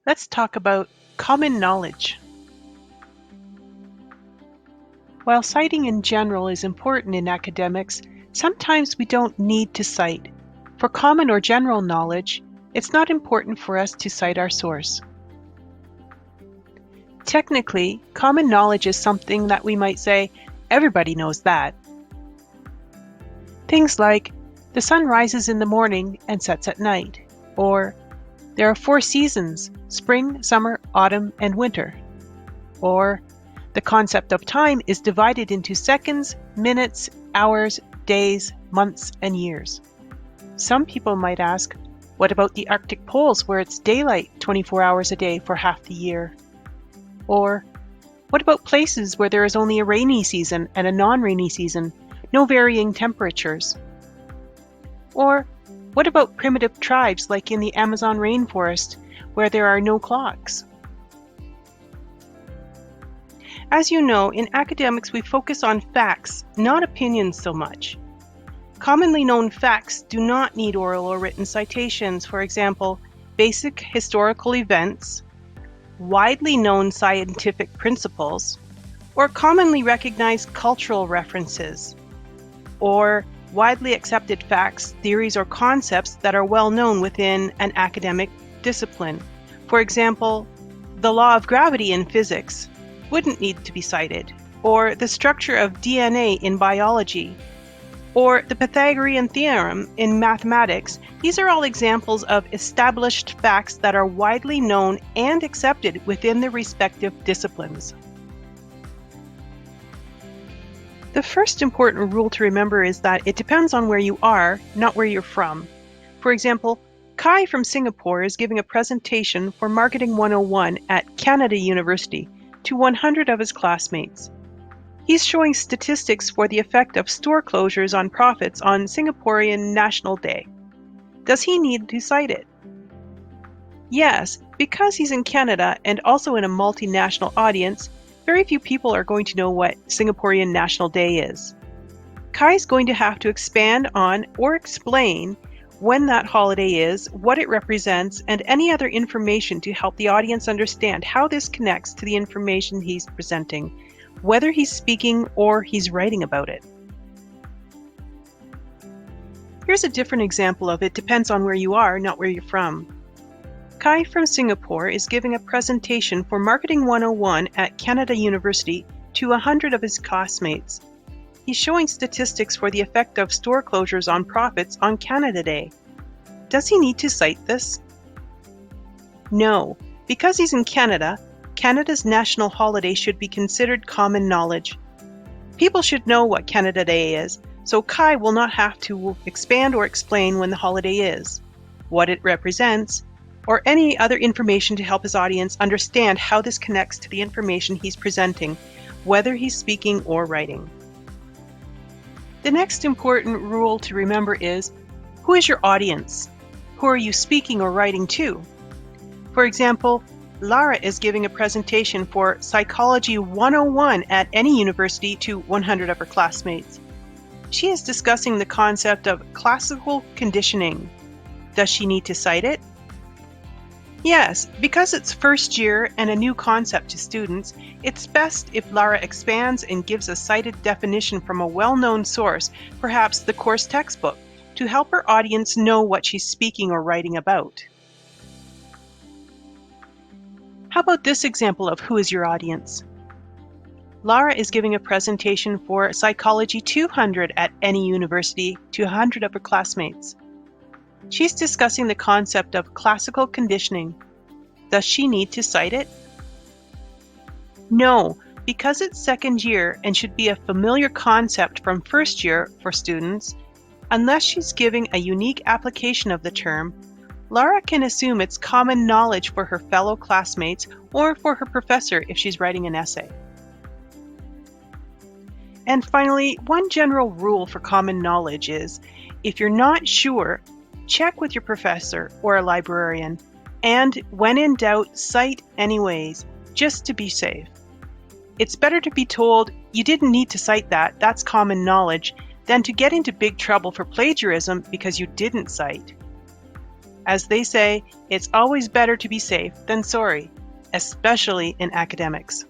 Let's talk about common knowledge. While citing in general is important in academics, sometimes we don't need to cite. For common or general knowledge, it's not important for us to cite our source. Technically, common knowledge is something that we might say, everybody knows that. Things like, the sun rises in the morning and sets at night, or there are 4 seasons, spring, summer, autumn, and winter. Or, the concept of time is divided into seconds, minutes, hours, days, months, and years. Some people might ask, what about the Arctic poles where it's daylight 24 hours a day for half the year? Or, what about places where there is only a rainy season and a non-rainy season, no varying temperatures? Or, what about primitive tribes like in the Amazon rainforest, where there are no clocks? As you know, in academics we focus on facts, not opinions so much. Commonly known facts do not need oral or written citations. For example, basic historical events, widely known scientific principles, or commonly recognized cultural references, or widely accepted facts, theories, or concepts that are well known within an academic discipline. For example, the law of gravity in physics wouldn't need to be cited, or the structure of DNA in biology, or the Pythagorean theorem in mathematics. These are all examples of established facts that are widely known and accepted within the respective disciplines. The first important rule to remember is that it depends on where you are, not where you're from. For example, Kai from Singapore is giving a presentation for Marketing 101 at Canada University to 100 of his classmates. He's showing statistics for the effect of store closures on profits on Singaporean National Day. Does he need to cite it? Yes, because he's in Canada and also in a multinational audience, very few people are going to know what Singaporean National Day is. Kai's going to have to expand on or explain when that holiday is, what it represents, and any other information to help the audience understand how this connects to the information he's presenting, whether he's speaking or he's writing about it. Here's a different example of it depends on where you are, not where you're from. Kai from Singapore is giving a presentation for Marketing 101 at Canada University to 100 of his classmates. He's showing statistics for the effect of store closures on profits on Canada Day. Does he need to cite this? No, because he's in Canada, Canada's national holiday should be considered common knowledge. People should know what Canada Day is, so Kai will not have to expand or explain when the holiday is, what it represents, or any other information to help his audience understand how this connects to the information he's presenting, whether he's speaking or writing. The next important rule to remember is, who is your audience? Who are you speaking or writing to? For example, Lara is giving a presentation for Psychology 101 at any university to 100 of her classmates. She is discussing the concept of classical conditioning. Does she need to cite it? Yes, because it's first year and a new concept to students, it's best if Lara expands and gives a cited definition from a well-known source, perhaps the course textbook, to help her audience know what she's speaking or writing about. How about this example of who is your audience? Lara is giving a presentation for Psychology 200 at any university to 100 of her classmates. She's discussing the concept of classical conditioning. Does she need to cite it? No, because it's second year and should be a familiar concept from first year for students, unless she's giving a unique application of the term, Lara can assume it's common knowledge for her fellow classmates or for her professor if she's writing an essay. And finally, one general rule for common knowledge is, if you're not sure, check with your professor or a librarian, and when in doubt, cite anyways, just to be safe. It's better to be told, you didn't need to cite that, that's common knowledge, than to get into big trouble for plagiarism because you didn't cite. As they say, it's always better to be safe than sorry, especially in academics.